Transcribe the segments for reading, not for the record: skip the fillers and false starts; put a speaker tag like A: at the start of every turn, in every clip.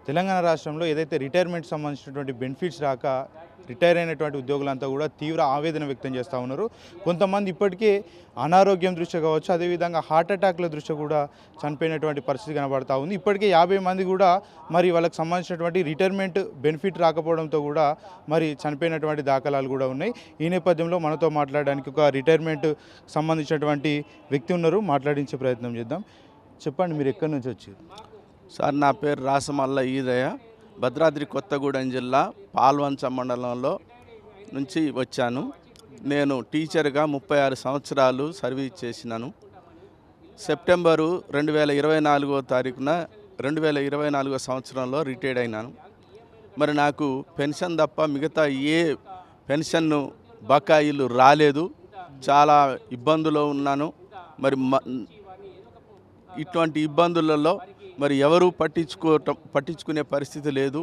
A: తెలంగాణ రాష్ట్రంలో ఏదైతే రిటైర్మెంట్ సంబంధించినటువంటి బెనిఫిట్స్ రాక రిటైర్ అయినటువంటి ఉద్యోగులంతా కూడా తీవ్ర ఆవేదన వ్యక్తం చేస్తూ ఉన్నారు. కొంతమంది ఇప్పటికే అనారోగ్యం దృష్ట్యా కావచ్చు, అదేవిధంగా హార్ట్ అటాక్ల దృష్ట్యా కూడా చనిపోయినటువంటి పరిస్థితి కనబడతా ఉంది. ఇప్పటికే 50 మంది కూడా మరి వాళ్ళకి సంబంధించినటువంటి రిటైర్మెంట్ బెనిఫిట్ రాకపోవడంతో కూడా మరి చనిపోయినటువంటి దాఖలాలు కూడా ఉన్నాయి. ఈ నేపథ్యంలో మనతో మాట్లాడడానికి ఒక రిటైర్మెంట్ సంబంధించినటువంటి వ్యక్తి ఉన్నారు, మాట్లాడించే ప్రయత్నం చేద్దాం. చెప్పండి, మీరు ఎక్కడి నుంచి వచ్చారు?
B: సార్, నా పేరు రాసమల్ల ఈదయ్య, భద్రాద్రి కొత్తగూడెం జిల్లా పాల్వంచ మండలంలో నుంచి వచ్చాను. నేను టీచర్గా 36 సంవత్సరాలు సర్వీస్ చేసినాను. సెప్టెంబరు 2024వ తారీఖున 2024 సంవత్సరంలో రిటైర్డ్ అయినాను. మరి నాకు పెన్షన్ తప్ప మిగతా ఏ పెన్షన్ బకాయిలు రాలేదు. చాలా ఇబ్బందులో ఉన్నాను. ఇటువంటి ఇబ్బందులలో మరి ఎవరూ పట్టించుకునే పరిస్థితి లేదు.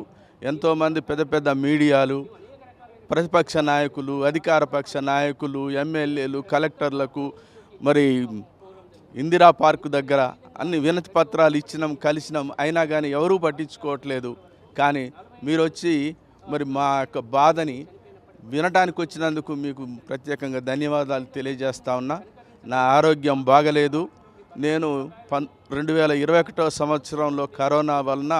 B: ఎంతోమంది పెద్ద పెద్ద మీడియాలు, ప్రతిపక్ష నాయకులు, అధికార పక్ష నాయకులు, ఎమ్మెల్యేలు, కలెక్టర్లకు మరి ఇందిరా పార్కు దగ్గర అన్ని వినతి పత్రాలు ఇచ్చినాం, కలిసినాం, అయినా కానీ ఎవరూ పట్టించుకోవట్లేదు. కానీ మీరు వచ్చి మరి మా యొక్క బాధని వినటానికి వచ్చినందుకు మీకు ప్రత్యేకంగా ధన్యవాదాలు తెలియజేస్తా ఉన్నా. నా ఆరోగ్యం బాగలేదు. నేను 2021 సంవత్సరంలో కరోనా వలన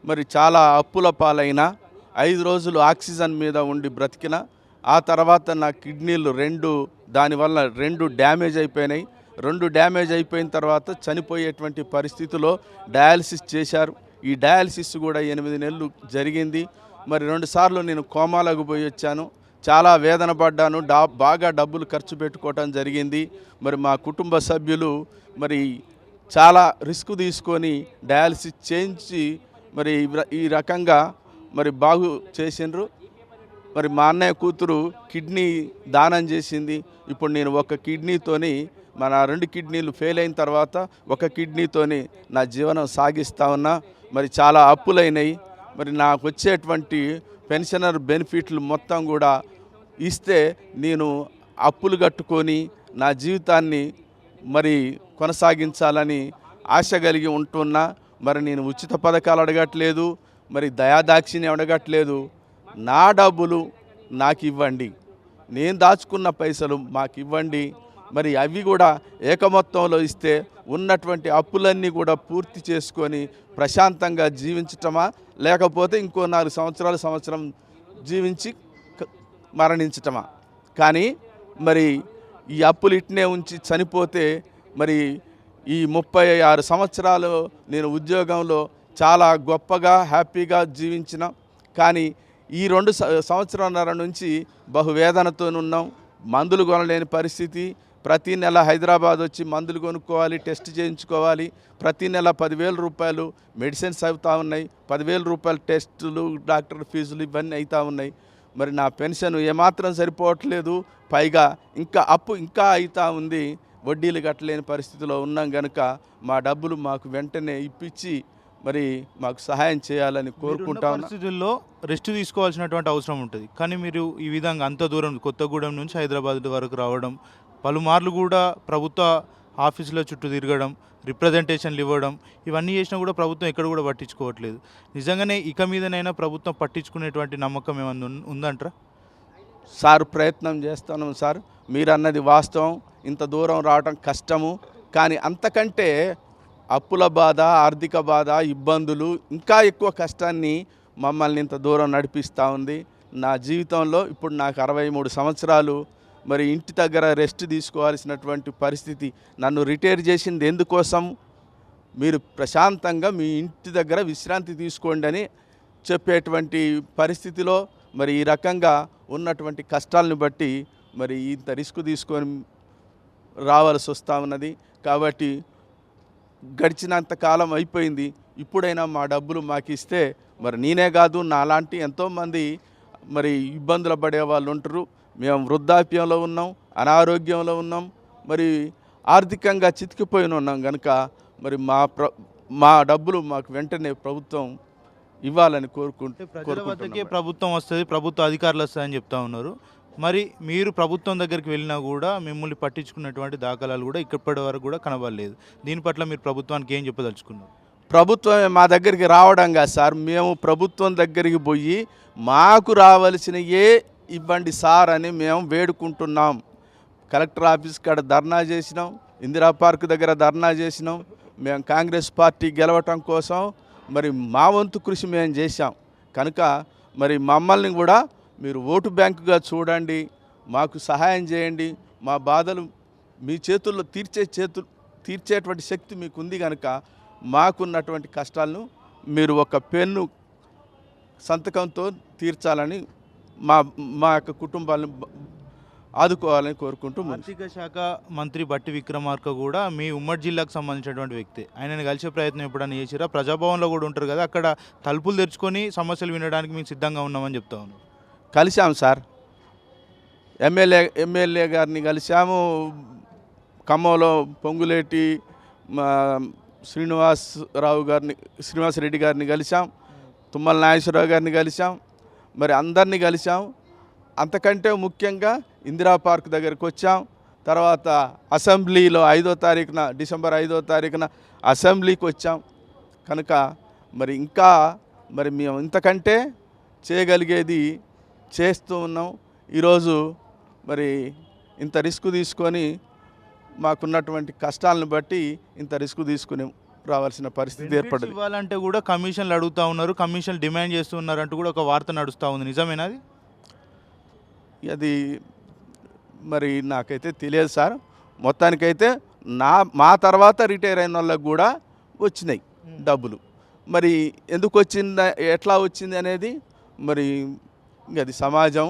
B: మరి చాలా అప్పుల పాలైన 5 రోజులు ఆక్సిజన్ మీద ఉండి బ్రతికిన. ఆ తర్వాత నా కిడ్నీలు దానివల్ల 2 డ్యామేజ్ అయిపోయినాయి. 2 డ్యామేజ్ అయిపోయిన తర్వాత చనిపోయేటువంటి పరిస్థితిలో డయాలసిస్ చేశారు. ఈ డయాలసిస్ కూడా 8 నెలలు జరిగింది. మరి 2 సార్లు నేను కోమాలకు పోయి వచ్చాను. చాలా వేదన పడ్డాను. బాగా డబ్బులు ఖర్చు పెట్టుకోవటం జరిగింది. మరి మా కుటుంబ సభ్యులు మరి చాలా రిస్క్ తీసుకొని డయాలసిస్ చేయించి మరి ఈ రకంగా మరి బాగు చేసిండ్రు. మరి మా అన్నయ్య కూతురు కిడ్నీ దానం చేసింది. ఇప్పుడు నేను ఒక కిడ్నీతోని మన 2 కిడ్నీలు ఫెయిల్ అయిన తర్వాత ఒక కిడ్నీతోని నా జీవనం సాగిస్తూ ఉన్నా. మరి చాలా అప్పులైనాయి. మరి నాకు వచ్చేటువంటి పెన్షనర్ బెనిఫిట్లు మొత్తం కూడా ఇస్తే నేను అప్పులు కట్టుకొని నా జీవితాన్ని మరి కొనసాగించాలని ఆశ కలిగి ఉంటున్నా. మరి నేను ఉచిత పథకాలు అడగట్లేదు, మరి దయాదాక్షిణ్యం అడగట్లేదు. నా డబ్బులు నాకు ఇవ్వండి, నేను దాచుకున్న పైసలు మాకు ఇవ్వండి. మరి అవి కూడా ఏకమొత్తంలో ఇస్తే ఉన్నటువంటి అప్పులన్నీ కూడా పూర్తి చేసుకొని ప్రశాంతంగా జీవించటమా, లేకపోతే ఇంకో 4 సంవత్సరం జీవించి మరణించటమా. కానీ మరి ఈ అప్పులు ఇట్నే ఉంచి చనిపోతే మరి ఈ 36 సంవత్సరాలు నేను ఉద్యోగంలో చాలా గొప్పగా హ్యాపీగా జీవించిన. కానీ ఈ 2 సంవత్సరాల నుంచి బహువేదనతో ఉన్నాం. మందులు కొనలేని పరిస్థితి. ప్రతి నెల హైదరాబాద్ వచ్చి మందులు కొనుక్కోవాలి, టెస్ట్ చేయించుకోవాలి. ప్రతి నెల 10,000 రూపాయలు మెడిసిన్స్ అవుతూ ఉన్నాయి. 10,000 రూపాయలు టెస్టులు, డాక్టర్ ఫీజులు ఇవన్నీ అవుతూ ఉన్నాయి. మరి నా పెన్షన్ ఏమాత్రం సరిపోవట్లేదు. పైగా అప్పు ఇంకా అవుతూ ఉంది. వడ్డీలు కట్టలేని పరిస్థితిలో ఉన్నాం కనుక మా డబ్బులు మాకు వెంటనే ఇప్పించి మరి మాకు సహాయం చేయాలని కోరుకుంటాం.
A: పరిస్థితుల్లో రెస్ట్ తీసుకోవాల్సినటువంటి అవసరం ఉంటుంది. కానీ మీరు ఈ విధంగా అంత దూరం కొత్తగూడెం నుంచి హైదరాబాద్ వరకు రావడం, పలుమార్లు కూడా ప్రభుత్వ ఆఫీసుల చుట్టూ తిరగడం, రిప్రజెంటేషన్లు ఇవ్వడం, ఇవన్నీ చేసినా కూడా ప్రభుత్వం ఎక్కడ కూడా పట్టించుకోవట్లేదు. నిజంగానే ఇక మీదనైనా ప్రభుత్వం పట్టించుకునేటువంటి నమ్మకం ఏమన్నా ఉందంటారా?
B: సార్, ప్రయత్నం చేస్తాను సార్. మీరు అన్నది వాస్తవం. ఇంత దూరం రావడం కష్టము. కానీ అంతకంటే అప్పుల బాధ, ఆర్థిక బాధ, ఇబ్బందులు, ఇంకా ఎక్కువ కష్టాన్ని మమ్మల్ని ఇంత దూరం నడిపిస్తూ ఉంది. నా జీవితంలో ఇప్పుడు నాకు 63 సంవత్సరాలు. మరి ఇంటి దగ్గర రెస్ట్ తీసుకోవాల్సినటువంటి పరిస్థితి. నన్ను రిటైర్ చేసింది ఎందుకోసం? మీరు ప్రశాంతంగా మీ ఇంటి దగ్గర విశ్రాంతి తీసుకోండి అని చెప్పేటువంటి పరిస్థితిలో మరి ఈ రకంగా ఉన్నటువంటి కష్టాలను బట్టి మరి ఇంత రిస్క్ తీసుకొని రావాల్సి వస్తూ ఉన్నది. కాబట్టి గడిచినంత కాలం అయిపోయింది. ఇప్పుడైనా మా డబ్బులు మాకు ఇస్తే మరి నేనే కాదు, నాలాంటి ఎంతోమంది మరి ఇబ్బందులు పడే వాళ్ళు ఉంటారు. మేము వృద్ధాప్యంలో ఉన్నాం, అనారోగ్యంలో ఉన్నాం, మరి ఆర్థికంగా చితికిపోయిన ఉన్నాం కనుక మరి మా డబ్బులు మాకు వెంటనే ప్రభుత్వం ఇవ్వాలని కోరుకుంటే
A: ప్రభుత్వం వస్తుంది, ప్రభుత్వ అధికారులు వస్తాయని చెప్తా ఉన్నారు. మరి మీరు ప్రభుత్వం దగ్గరికి వెళ్ళినా కూడా మిమ్మల్ని పట్టించుకున్నటువంటి దాఖలాలు కూడా ఇప్పటి వరకు కూడా కనబడలేదు. దీని పట్ల మీరు ప్రభుత్వానికి ఏం చెప్పదలుచుకున్నారు?
B: ప్రభుత్వమే మా దగ్గరికి రావడం కాదు సార్, మేము ప్రభుత్వం దగ్గరికి పోయి మాకు రావాల్సినయే ఇవ్వండి సార్ అని మేము వేడుకుంటున్నాం. కలెక్టర్ ఆఫీస్ కాడ ధర్నా చేసినాం, ఇందిరా పార్క్ దగ్గర ధర్నా చేసినాం. మేము కాంగ్రెస్ పార్టీ గెలవటం కోసం మరి మా వంతు కృషి మేము చేశాం కనుక మరి మమ్మల్ని కూడా మీరు ఓటు బ్యాంకుగా చూడండి, మాకు సహాయం చేయండి. మా బాధలు మీ చేతుల్లో తీర్చేటువంటి శక్తి మీకు ఉంది కనుక మాకున్నటువంటి కష్టాలను మీరు ఒక పెన్ను సంతకంతో తీర్చాలని మా యొక్క కుటుంబాలను ఆదుకోవాలని కోరుకుంటూ
A: ఆర్థిక శాఖ మంత్రి బట్టి విక్రమార్క కూడా మీ ఉమ్మడి జిల్లాకు సంబంధించినటువంటి వ్యక్తి. ఆయనను కలిసే ప్రయత్నం ఎప్పుడైనా చేసిరా? ప్రజాభవన్లో కూడా ఉంటారు కదా, అక్కడ తలుపులు తెరుచుకొని సమస్యలు వినడానికి మేము సిద్ధంగా ఉన్నామని చెప్తా ఉన్నాం.
B: కలిశాము సార్, ఎమ్మెల్యే గారిని కలిశాము, ఖమ్మంలో పొంగులేటి శ్రీనివాసరెడ్డి గారిని కలిశాం, తుమ్మల నాగేశ్వరరావు గారిని కలిశాం, మరి అందరినీ కలిశాం. అంతకంటే ముఖ్యంగా ఇందిరా పార్క్ దగ్గరికి వచ్చాం. తర్వాత అసెంబ్లీలో డిసెంబర్ 5వ తారీఖున అసెంబ్లీకి వచ్చాం కనుక మరి ఇంకా మరి మేము ఇంతకంటే చేయగలిగేది చేస్తూ ఉన్నాం. ఈరోజు మరి ఇంత రిస్క్ తీసుకొని మాకున్నటువంటి కష్టాలను బట్టి ఇంత రిస్క్ తీసుకుని రావాల్సిన పరిస్థితి ఏర్పడింది.
A: ఇవ్వాలంటే కూడా కమిషన్లు అడుగుతూ ఉన్నారు, కమిషన్లు డిమాండ్ చేస్తూ ఉన్నారు అంటూ కూడా ఒక వార్త నడుస్తూ ఉంది. నిజమేనా అది?
B: అది మరి నాకైతే తెలియదు సార్. మొత్తానికైతే మా తర్వాత రిటైర్ అయిన వాళ్ళకి కూడా వచ్చినాయి డబ్బులు. మరి ఎందుకు వచ్చింది, ఎట్లా వచ్చింది అనేది మరి అది సమాజం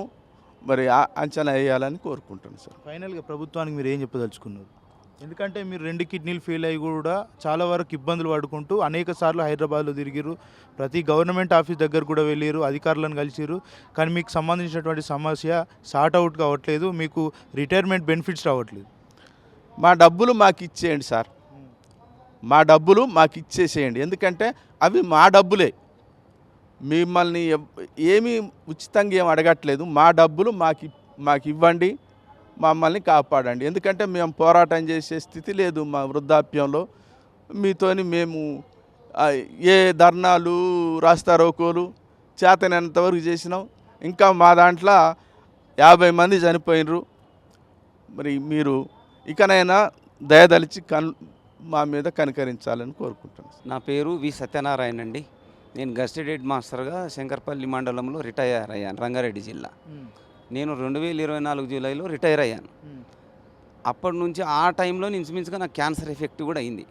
B: మరి అంచనా వేయాలని కోరుకుంటున్నాను సార్.
A: ఫైనల్గా ప్రభుత్వానికి మీరు ఏం చెప్పదలుచుకున్నారు? ఎందుకంటే మీరు 2 కిడ్నీలు ఫెయిల్ అయ్యి కూడా చాలా వరకు ఇబ్బందులు పడుకుంటూ అనేక సార్లు హైదరాబాద్లో తిరిగిరు, ప్రతి గవర్నమెంట్ ఆఫీస్ దగ్గర కూడా వెళ్ళారు, అధికారులను కలిసిరు, కానీ మీకు సంబంధించినటువంటి సమస్య సార్ట్ అవుట్ కావట్లేదు, మీకు రిటైర్మెంట్ బెనిఫిట్స్ రావట్లేదు.
B: మా డబ్బులు మాకు ఇచ్చేయండి సార్, మా డబ్బులు మాకు ఇచ్చేసేయండి. ఎందుకంటే అవి మా డబ్బులే, మిమ్మల్ని ఏమీ ఉచితంగా ఏం అడగట్లేదు. మా డబ్బులు మాకు ఇవ్వండి, మమ్మల్ని కాపాడండి. ఎందుకంటే మేము పోరాటం చేసే స్థితి లేదు మా వృద్ధాప్యంలో. మీతోని మేము ఏ ధర్నాలు రాస్తారోకోలు చేతనైనంతవరకు చేసినాం. ఇంకా మా దాంట్లో 50 మంది చనిపోయినరు. మరి మీరు ఇకనైనా దయదలిచి మా మీద కనికరించాలని కోరుకుంటున్నాను.
C: నా పేరు వి సత్యనారాయణ అండి. నేను గస్టెడ్ హెడ్ మాస్టర్గా శంకర్పల్లి మండలంలో రిటైర్ అయ్యాను, రంగారెడ్డి జిల్లా. నేను 2024 జూలైలో రిటైర్ అయ్యాను. అప్పటి నుంచి ఆ టైంలో ఇంచుమించుగా నాకు క్యాన్సర్ ఎఫెక్ట్ కూడా అయింది.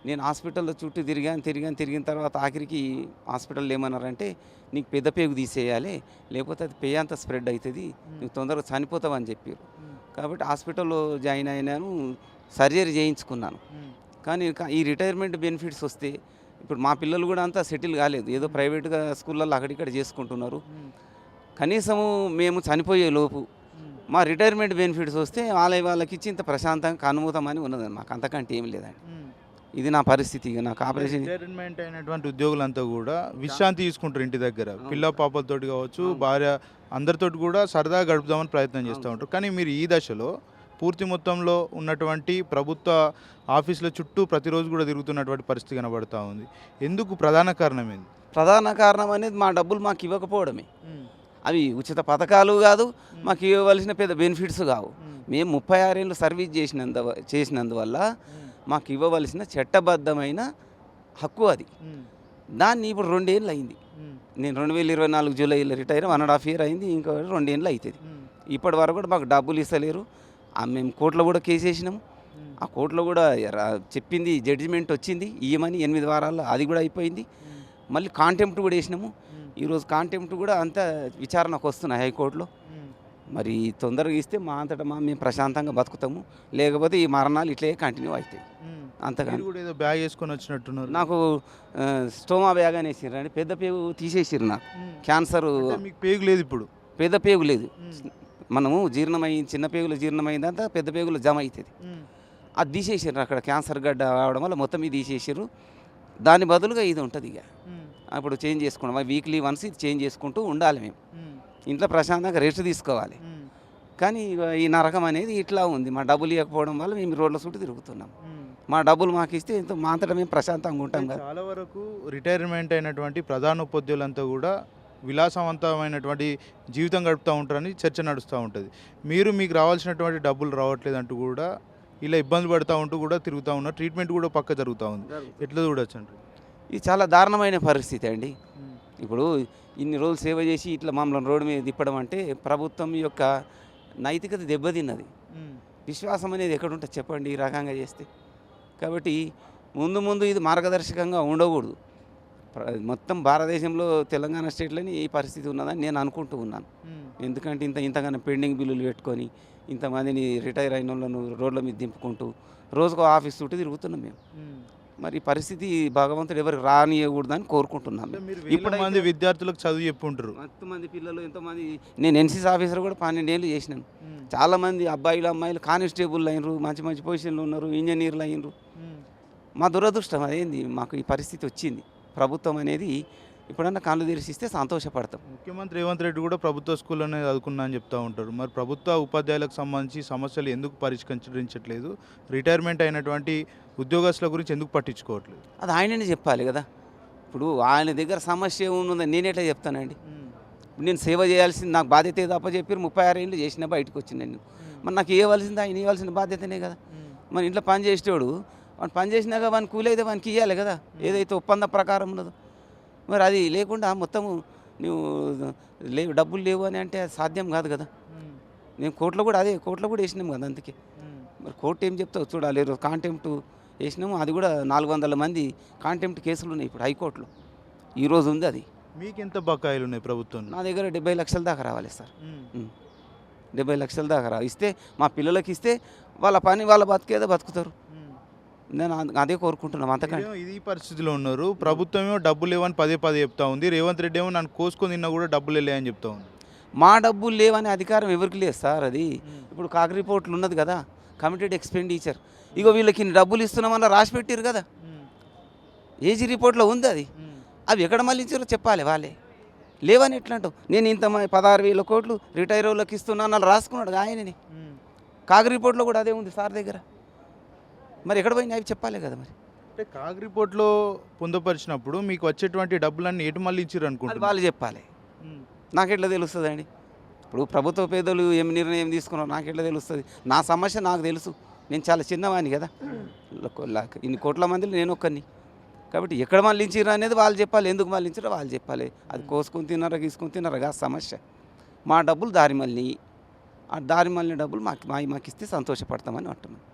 C: నేను హాస్పిటల్లో చుట్టూ తిరిగిన తర్వాత ఆఖరికి హాస్పిటల్లో ఏమన్నారంటే నీకు పెద్ద పేగు తీసేయాలి, లేకపోతే అది పేయ అంతా స్ప్రెడ్ అవుతుంది, నీకు తొందరగా చనిపోతావు అని చెప్పారు. కాబట్టి హాస్పిటల్లో జాయిన్ అయినాను, సర్జరీ చేయించుకున్నాను. కానీ ఈ రిటైర్మెంట్ బెనిఫిట్స్ వస్తే ఇప్పుడు మా పిల్లలు కూడా అంతా సెటిల్ కాలేదు, ఏదో ప్రైవేట్గా స్కూళ్ళల్లో అక్కడిక్కడ చేసుకుంటున్నారు. కనీసము మేము చనిపోయే లోపు మా రిటైర్మెంట్ బెనిఫిట్స్ వస్తే వాళ్ళకి ఇచ్చి ఇంత ప్రశాంతంగా కనుమూతమని ఉన్నదండి. మాకు అంతకంటే ఏం లేదండి. ఇది నా పరిస్థితి. నాకు ఆపరేషన్
A: రిటైర్మెంట్ అయినటువంటి ఉద్యోగులంతా కూడా విశ్రాంతి తీసుకుంటారు ఇంటి దగ్గర, పిల్ల పాపలతోటి కావచ్చు, భార్య అందరితోటి కూడా సరదాగా గడుపుదామని ప్రయత్నం చేస్తూ ఉంటారు. కానీ మీరు ఈ దశలో పూర్తి మొత్తంలో ఉన్నటువంటి ప్రభుత్వ ఆఫీసుల చుట్టూ ప్రతిరోజు కూడా తిరుగుతున్నటువంటి పరిస్థితి కనబడుతూ ఉంది. ఎందుకు? ప్రధాన కారణం ఏంది?
C: ప్రధాన కారణం అనేది మా డబ్బులు మాకు ఇవ్వకపోవడమే. అవి ఉచిత పథకాలు కాదు, మాకు ఇవ్వవలసిన పెద్ద బెనిఫిట్స్ కావు. మేము 36 ఏళ్ళు సర్వీస్ చేసినందువల్ల మాకు ఇవ్వవలసిన చట్టబద్ధమైన హక్కు అది. దాన్ని ఇప్పుడు 2 ఏళ్ళు అయింది. నేను 2024 జూలైలో రిటైర్ 1.5 ఇయర్ అయింది, ఇంకా 2 ఏళ్ళు అవుతుంది. ఇప్పటి వరకు కూడా మాకు డబ్బులు ఇస్తలేరు. మేము కోర్టులో కూడా కేసు వేసినాము. ఆ కోర్టులో కూడా చెప్పింది, జడ్జిమెంట్ వచ్చింది ఇయ్యమని 8 వారాల్లో, అది కూడా అయిపోయింది. మళ్ళీ కాంటెంప్ట్ కూడా వేసినాము. ఈరోజు కాంటెంప్ట్ కూడా అంతా విచారణకు వస్తున్నాయి హైకోర్టులో. మరి తొందరగా ఇస్తే మా అంతటా మేము ప్రశాంతంగా బతుకుతాము, లేకపోతే ఈ మరణాలు ఇట్లే కంటిన్యూ అవుతాయి. అంతగా
A: ఏదో బ్యాగ్ వేసుకొని వచ్చినట్టున్నారు.
C: నాకు స్టోమా బ్యాగ్ అని వేసిర్రండి, పెద్ద పేగు తీసేసిర్రు. నాకు క్యాన్సర్.
A: మీకు పేగు లేదు ఇప్పుడు?
C: పెద్ద పేగు లేదు. మనము చిన్న పేగులు జీర్ణమైందంతా పెద్ద పేగులు జమ అవుతుంది. అది తీసేసారు. అక్కడ క్యాన్సర్ గడ్డ రావడం వల్ల మొత్తం ఇది తీసేసారు. దాని బదులుగా ఇది ఉంటుంది. ఇక అప్పుడు చేంజ్ చేసుకున్నాం, వీక్లీ వన్స్ ఇది చేంజ్ చేసుకుంటూ ఉండాలి. మేము ఇంట్లో ప్రశాంతంగా రెస్ట్ తీసుకోవాలి. కానీ ఈ నరకం అనేది ఇట్లా ఉంది. మా డబ్బులు ఇవ్వకపోవడం వల్ల మేము రోడ్ల చుట్టూ తిరుగుతున్నాం. మా డబ్బులు మాకు ఇస్తే ఎంతో మా అంతటా మేము ప్రశాంతంగా ఉంటాం కదా.
A: చాలా వరకు రిటైర్మెంట్ అయినటువంటి ప్రధాన ఉపాధ్యాయులంతా కూడా విలాసవంతమైనటువంటి జీవితం గడుపుతూ ఉంటారని చర్చ నడుస్తూ ఉంటుంది. మీకు రావాల్సినటువంటి డబ్బులు రావట్లేదంటూ కూడా ఇలా ఇబ్బంది పడుతూ ఉంటూ కూడా తిరుగుతూ ఉన్నారు. ట్రీట్మెంట్ కూడా పక్క జరుగుతూ ఉంది. ఎట్లా చూడొచ్చు అంటారు?
C: ఇది చాలా దారుణమైన పరిస్థితి అండి. ఇప్పుడు ఇన్ని రోజులు సేవ చేసి ఇట్లా మమ్మల్ని రోడ్డు మీద తిప్పడం అంటే ప్రభుత్వం యొక్క నైతికత దెబ్బతిన్నది. విశ్వాసం అనేది ఎక్కడ ఉంటుంది చెప్పండి ఈ రకంగా చేస్తే. కాబట్టి ముందు ఇది మార్గదర్శకంగా ఉండకూడదు. మొత్తం భారతదేశంలో తెలంగాణ స్టేట్లోని ఈ పరిస్థితి ఉన్నదని నేను అనుకుంటూ ఉన్నాను. ఎందుకంటే ఇంతగానో పెండింగ్ బిల్లులు పెట్టుకొని ఇంతమందిని రిటైర్ అయిన వాళ్ళను రోడ్ల మీద దింపుకుంటూ రోజుకో ఆఫీస్ చుట్టూ తిరుగుతున్నాం మేము. మరి ఈ పరిస్థితి భగవంతుడు ఎవరికి రానియకూడదని కోరుకుంటున్నాం.
A: ఇప్పుడు మంది విద్యార్థులకు చదువు చెప్పుంటారు.
C: ఎంతమంది పిల్లలు ఎంతోమంది, నేను ఎన్సీసీ ఆఫీసర్ కూడా 12 ఏళ్ళు చేసినాను. చాలామంది అబ్బాయిలు అమ్మాయిలు కానిస్టేబుల్ అయినరు, మంచి మంచి పొజిషన్లో ఉన్నారు, ఇంజనీర్లు అయినరు. మా దురదృష్టం అదేంది మాకు ఈ పరిస్థితి వచ్చింది. ప్రభుత్వం అనేది ఇప్పుడన్నా కళ్ళు తెరిచిస్తే సంతోషపడతాం.
A: ముఖ్యమంత్రి రేవంత్ రెడ్డి కూడా ప్రభుత్వ స్కూల్లోనే చదువుకున్నా అని చెప్తూ ఉంటారు. మరి ప్రభుత్వ ఉపాధ్యాయులకు సంబంధించి సమస్యలు ఎందుకు పరిష్కరించట్లేదు? రిటైర్మెంట్ అయినటువంటి ఉద్యోగస్తుల గురించి ఎందుకు పట్టించుకోవట్లేదు?
C: అది ఆయననే చెప్పాలి కదా. ఇప్పుడు ఆయన దగ్గర సమస్య ఏముందని నేను ఎట్లా చెప్తానండి? నేను సేవ చేయాల్సింది నాకు బాధ్యత తప్ప చెప్పారు. 36 ఏళ్ళు చేసిన బయటకు వచ్చిన నేను. మరి నాకు ఇవ్వాల్సింది ఆయన ఇవ్వాల్సిన బాధ్యతనే కదా. మన ఇంట్లో పని చేసేటోడు వాడు పని చేసినాక వాని కూలి అయితే వానికి ఇవ్వాలి కదా, ఏదైతే ఒప్పంద ప్రకారం ఉన్నదో. మరి అది లేకుండా మొత్తము నువ్వు డబ్బులు లేవు అని అంటే అది సాధ్యం కాదు కదా. మేము కోర్టులో కూడా వేసినాం కదా. అందుకే మరి కోర్టు ఏం చెప్తావు చూడాలి. ఈరోజు కాంటెంప్ట్ వేసినాము, అది కూడా 400 మంది కాంటెంప్ట్ కేసులు ఉన్నాయి ఇప్పుడు హైకోర్టులో. ఈరోజు ఉంది అది.
A: మీకు ఎంత బకాయిలు ఉన్నాయి ప్రభుత్వం?
C: నా దగ్గర 70 లక్షల దాకా రావాలి సార్. 70 లక్షల దాకా ఇస్తే మా పిల్లలకి ఇస్తే వాళ్ళ పని వాళ్ళ బతికేదో బతుకుతారు. నేను అదే కోరుకుంటున్నాం. అంతకంటే
A: ఇది పరిస్థితిలో ఉన్నారు. ప్రభుత్వం ఏమో డబ్బులు లేవని పదే చెప్తా ఉంది. రేవంత్ రెడ్డి ఏమో నన్ను కోసుకొని తిన్నా కూడా డబ్బులు లేవని చెప్తా ఉంది.
C: మా డబ్బులు లేవనే అధికారం ఎవరికి లేదు సార్. అది ఇప్పుడు కాక రిపోర్ట్లు ఉన్నది కదా, కమిటెడ్ ఎక్స్పెండిచర్. ఇగో వీళ్ళకి ఇన్ని డబ్బులు ఇస్తున్నామని రాసి పెట్టారు కదా, ఏజీ రిపోర్ట్లో ఉంది అది. అవి ఎక్కడ మళ్ళీ ఇచ్చారో చెప్పాలి వాళ్ళే. లేవని ఎట్లా అంటావు? నేను ఇంత 16,000 కోట్లు రిటైర్ వాళ్ళకి ఇస్తున్నాను అని రాసుకున్నాడు ఆయనని. కాక రిపోర్ట్లో కూడా అదే ఉంది సార్ దగ్గర. మరి ఎక్కడ పోయినా అవి చెప్పాలి కదా. మరి
A: అంటే కాగ్ రిపోర్ట్లో పొందుపరిచినప్పుడు మీకు వచ్చేటువంటి డబ్బులన్నీ ఎటు మళ్ళీ ఇచ్చారు అనుకుంటున్నారు?
C: వాళ్ళు చెప్పాలి. నాకెట్లా తెలుస్తుంది అండి? ఇప్పుడు ప్రభుత్వ పేదలు ఏం నిర్ణయం తీసుకున్నారో నాకెట్లా తెలుస్తుంది? నా సమస్య నాకు తెలుసు. నేను చాలా చిన్నవాడిని కదా, ఇన్ని కోట్ల మందిలో నేను ఒక్కరిని. కాబట్టి ఎక్కడ మళ్ళించారు అనేది వాళ్ళు చెప్పాలి. ఎందుకు మళ్ళించారో వాళ్ళు చెప్పాలి. అది కోసుకొని తిన్నారా గీసుకొని తిన్నారా కాదు సమస్య. మా డబ్బులు దారి మళ్ళీ ఆ దారి మళ్ళీ డబ్బులు మాకు ఇస్తే సంతోషపడతామని అంటున్నాను.